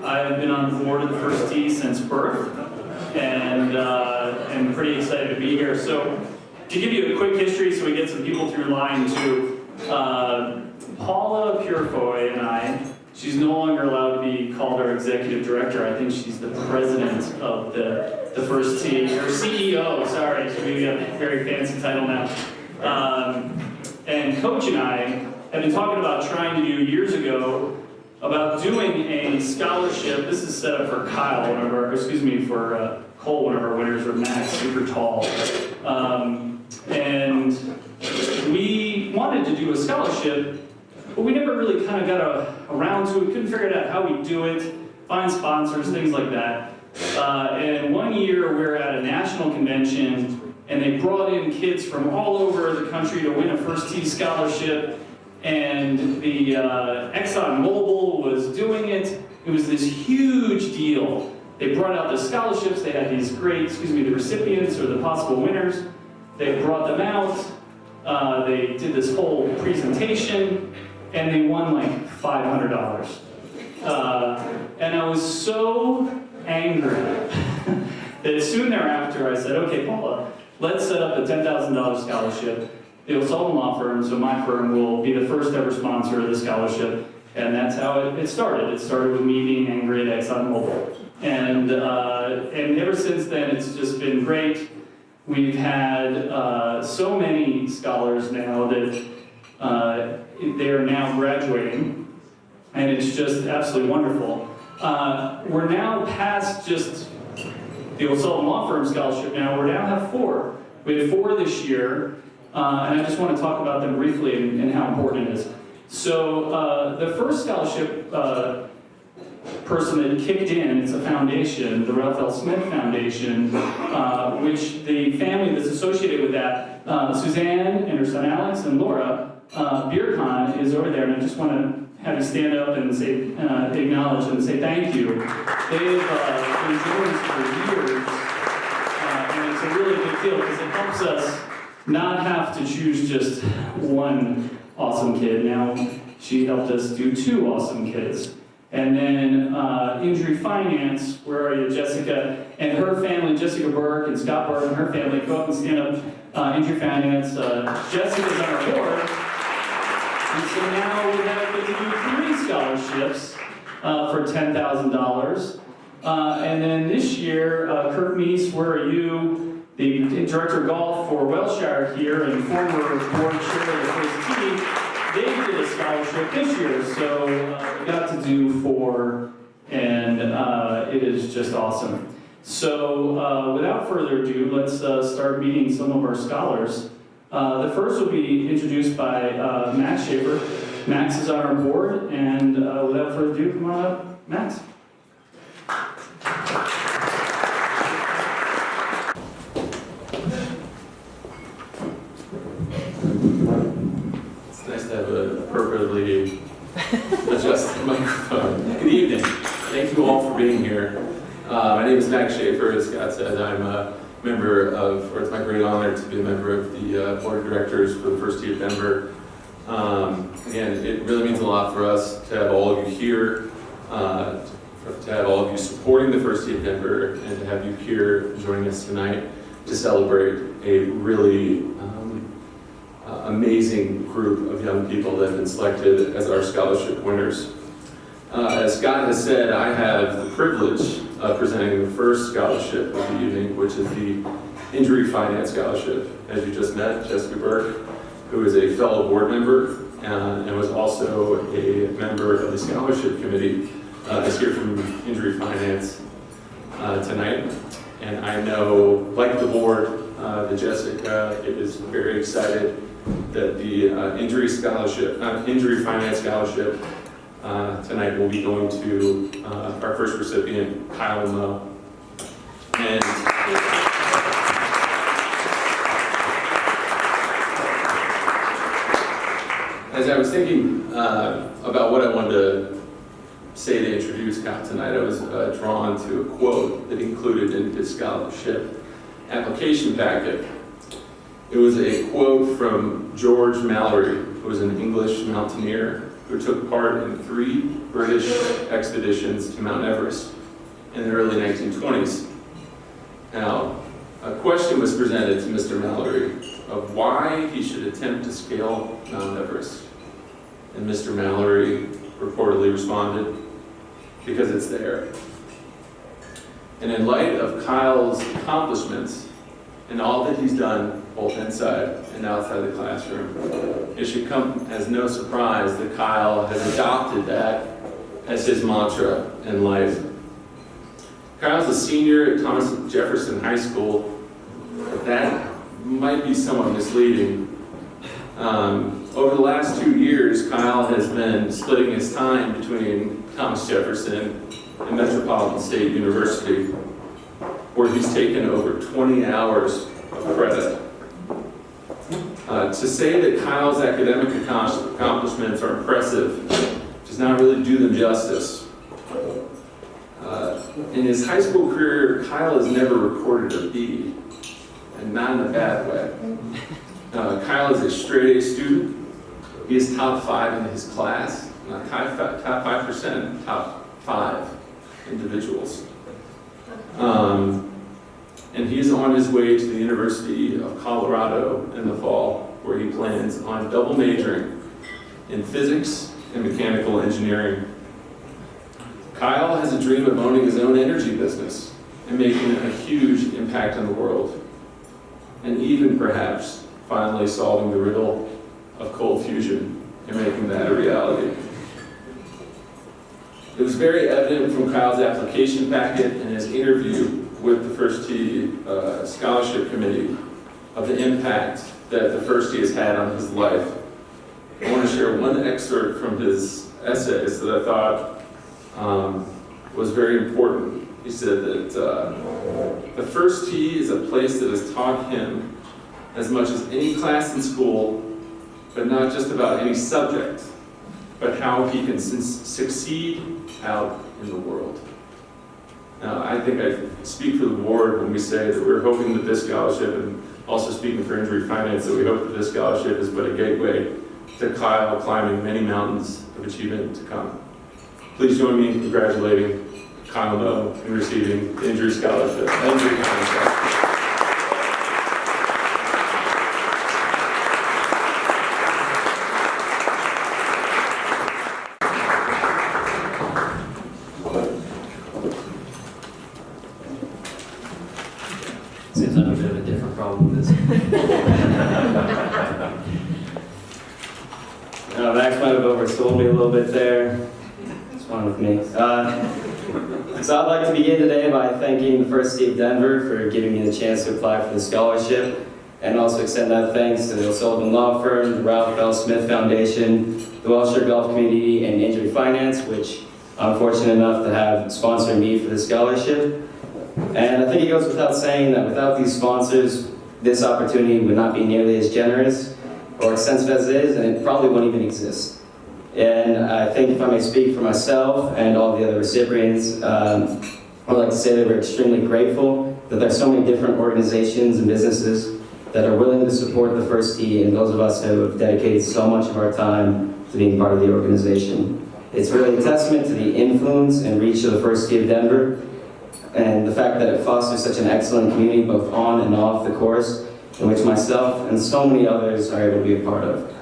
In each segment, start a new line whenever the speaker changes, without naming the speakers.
I've been on the board of the First Tee since birth, and I'm pretty excited to be here. So, to give you a quick history so we get some people through line too, Paula Purefoy and I, she's no longer allowed to be called our executive director. I think she's the president of the First Tee, or CEO, sorry, we have a very fancy title now. And Coach and I have been talking about trying to do years ago about doing a scholarship. This is set up for Kyle, for Cole, one of our winners, or Max, super tall. And we wanted to do a scholarship, but we never really kind of got around to it. Couldn't figure out how we do it, find sponsors, things like that. And one year we were at a national convention, and they brought in kids from all over the country to win a First Tee scholarship. And the ExxonMobil was doing it. It was this huge deal. They brought out the scholarships. They had these great, the recipients or the possible winners. They brought them out. They did this whole presentation, and they won like $500. And I was so angry that soon thereafter I said, okay, Paula, let's set up a $10,000 scholarship. The O'Sullivan Law Firm, so my firm, will be the first ever sponsor of the scholarship. And that's how it started. It started with me being angry at ExxonMobil. And ever since then, it's just been great. We've had so many scholars now that they're now graduating, and it's just absolutely wonderful. We're now past just the O'Sullivan Law Firm scholarship now. We now have 4. We had 4 this year, and I just want to talk about them briefly and how important it is. So the first scholarship person that kicked in, it's a foundation, the Ralph L. Smith Foundation, which the family that's associated with that, Suzanne and her son Alex and Laura, Beercon is over there, and I just want to have you stand up and say, acknowledge and say thank you. They've been doing this for years, and it's a really big deal because it helps us not have to choose just one awesome kid. Now, she helped us do 2 awesome kids. And then Injury Finance, where are you, Jessica? And her family, Jessica Burke and Scott Burke and her family, go up and stand up. Injury Finance, Jessica's on our board. And so now we have to do 3 scholarships for $10,000. And then this year, Kirk Meese, where are you? The director of golf for Wellshire here and former board chair of the First Tee, they did a scholarship this year, so we got to do 4, and it is just awesome. So without further ado, let's start meeting some of our scholars. The first will be introduced by Max Schaefer. Max is on our board, and without further ado, come on up, Max.
Appropriately adjust the microphone. Good evening. Thank you all for being here. My name is Max Schaefer. As Scott said, I'm a member of, or it's my great honor to be a member of the board of directors for the First Tee of Denver. Again, it really means a lot for us to have all of you here, to have all of you supporting the First Tee of Denver, and to have you here joining us tonight to celebrate a really amazing group of young people that have been selected as our scholarship winners. As Scott has said, I have the privilege of presenting the first scholarship of the evening, which is the Injury Finance Scholarship. As you just met, Jessica Burke, who is a fellow board member and was also a member of the scholarship committee, is here from Injury Finance tonight. And I know, like the board, that Jessica is very excited that the Injury Finance Scholarship tonight will be going to our first recipient, Kyle Moe. And as I was thinking about what I wanted to say to introduce Kyle tonight, I was drawn to a quote that he included in his scholarship application packet. It was a quote from George Mallory, who was an English mountaineer who took part in 3 British expeditions to Mount Everest in the early 1920s. Now, a question was presented to Mr. Mallory of why he should attempt to scale Mount Everest. And Mr. Mallory reportedly responded, because it's there. And in light of Kyle's accomplishments and all that he's done, both inside and outside the classroom, it should come as no surprise that Kyle has adopted that as his mantra in life. Kyle's a senior at Thomas Jefferson High School. That might be somewhat misleading. Over the last 2 years, Kyle has been splitting his time between Thomas Jefferson and Metropolitan State University, where he's taken over 20 hours of credit. To say that Kyle's academic accomplishments are impressive does not really do them justice. In his high school career, Kyle has never recorded a B, and not in a bad way. Kyle is a straight A student. He is top 5 in his class, not top 5%, top 5 individuals. And he is on his way to the University of Colorado in the fall, where he plans on double majoring in physics and mechanical engineering. Kyle has a dream of owning his own energy business and making a huge impact on the world, and even perhaps finally solving the riddle of cold fusion and making that a reality. It was very evident from Kyle's application packet and his interview with the First Tee Scholarship Committee of the impact that the First Tee has had on his life. I want to share one excerpt from his essays that I thought was very important. He said that the First Tee is a place that has taught him as much as any class in school, but not just about any subject, but how he can succeed out in the world. Now, I think I speak for the board when we say that we're hoping that this scholarship, and also speaking for Injury Finance, that we hope that this scholarship is but a gateway to Kyle climbing many mountains of achievement to come. Please join me in congratulating Kyle Moe in receiving the Injury Scholarship. Injury Finance Scholarship.
Seems like a bit of a different problem with this.
Max might have oversold me a little bit there. It's fine with me. So I'd like to begin today by thanking the First Tee of Denver for giving me the chance to apply for the scholarship, and also extend that thanks to the O'Sullivan Law Firm, the Ralph L. Smith Foundation, the Wellshire Golf Community, and Injury Finance, which I'm fortunate enough to have sponsored me for the scholarship. And I think it goes without saying that without these sponsors, this opportunity would not be nearly as generous or extensive as it is, and it probably wouldn't even exist. And I think if I may speak for myself and all the other recipients, I'd like to say that we're extremely grateful that there's so many different organizations and businesses that are willing to support the First Tee, and those of us who have dedicated so much of our time to being part of the organization. It's really a testament to the influence and reach of the First Tee of Denver, and the fact that it fosters such an excellent community both on and off the course, in which myself and so many others are able to be a part of.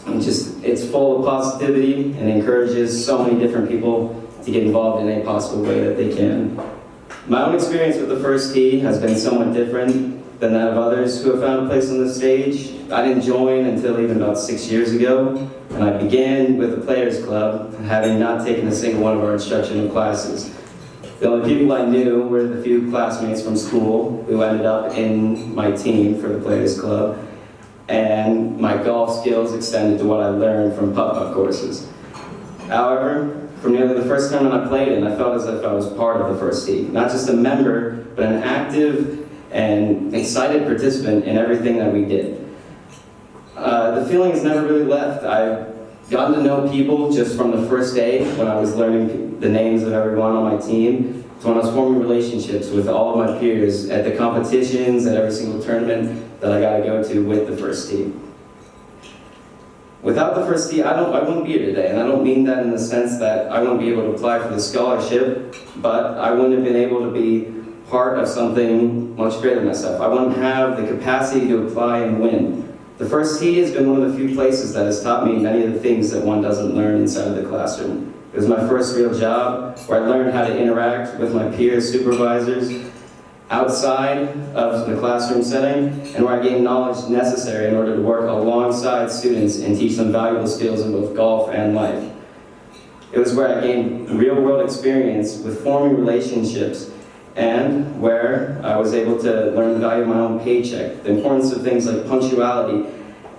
And it's full of positivity and encourages so many different people to get involved in any possible way that they can. My own experience with the First Tee has been somewhat different than that of others who have found a place on the stage. I didn't join until even about 6 years ago, and I began with the Players Club, having not taken a single one of our instructional classes. The only people I knew were the few classmates from school who ended up in my team for the Players Club, and my golf skills extended to what I learned from putt-putt courses. However, from nearly the first time when I played it, I felt as if I was part of the First Tee. Not just a member, but an active and excited participant in everything that we did. The feeling has never really left. I've gotten to know people just from the first day when I was learning the names of everyone on my team, to when I was forming relationships with all of my peers at the competitions, at every single tournament that I got to go to with the First Tee. Without the first tee, I wouldn't be here today, and I don't mean that in the sense that I wouldn't be able to apply for the scholarship, but I wouldn't have been able to be part of something much greater than myself. I wouldn't have the capacity to apply and win. The first tee has been one of the few places that has taught me many of the things that one doesn't learn inside of the classroom. It was my first real job where I learned how to interact with my peers, supervisors, outside of the classroom setting, and where I gained knowledge necessary in order to work alongside students and teach them valuable skills in both golf and life. It was where I gained real-world experience with forming relationships, and where I was able to learn the value of my own paycheck, the importance of things like punctuality,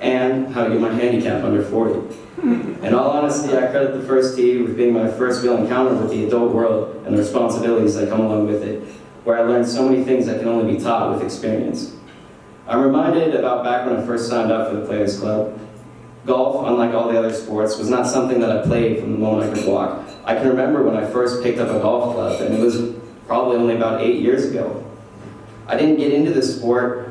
and how to get my handicap under 40. In all honesty, I credit the first tee with being my first real encounter with the adult world and the responsibilities that come along with it, where I learned so many things that can only be taught with experience. I'm reminded about back when I first signed up for the Players Club. Golf, unlike all the other sports, was not something that I played from the moment I could walk. I can remember when I first picked up a golf club, and it was probably only about 8 years ago. I didn't get into this sport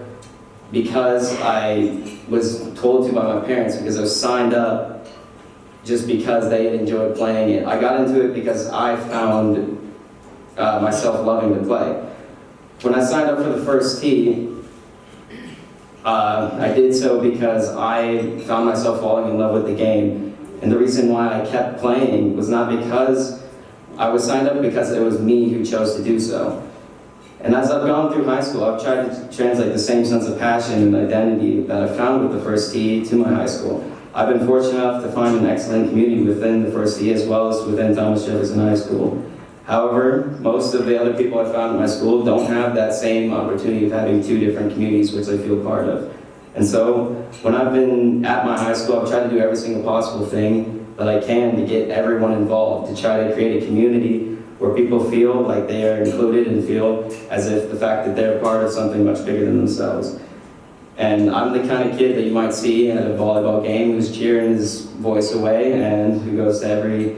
because I was told to by my parents, because I was signed up just because they had enjoyed playing it. I got into it because I found myself loving to play. When I signed up for the first tee, I did so because I found myself falling in love with the game. And the reason why I kept playing was not because I was signed up, because it was me who chose to do so. And as I've gone through high school, I've tried to translate the same sense of passion and identity that I found with the first tee to my high school. I've been fortunate enough to find an excellent community within the first tee as well as within Thomas Jefferson High School. However, most of the other people I found in my school don't have that same opportunity of having two different communities which I feel part of. And so, when I've been at my high school, I've tried to do every single possible thing that I can to get everyone involved, to try to create a community where people feel like they are included and feel as if the fact that they're part of something much bigger than themselves. And I'm the kind of kid that you might see at a volleyball game who's cheering his voice away and who goes to every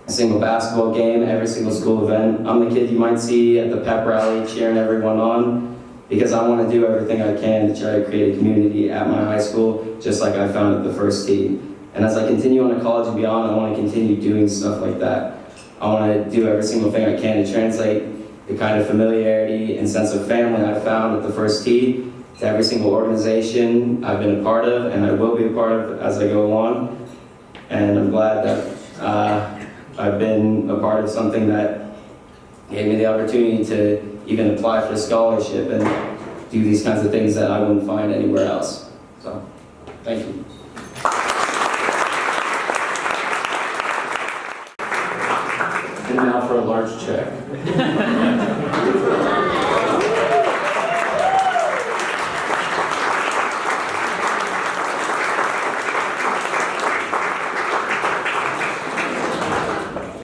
single basketball game, every single school event. I'm the kid you might see at the pep rally cheering everyone on because I want to do everything I can to try to create a community at my high school, just like I found at the first tee. And as I continue on to college and beyond, I want to continue doing stuff like that. I want to do every single thing I can to translate the kind of familiarity and sense of family I found at the first tee to every single organization I've been a part of and I will be a part of as I go along. And I'm glad that I've been a part of something that gave me the opportunity to even apply for a scholarship and do these kinds of things that I wouldn't find anywhere else. So, thank you.
And now for a large check.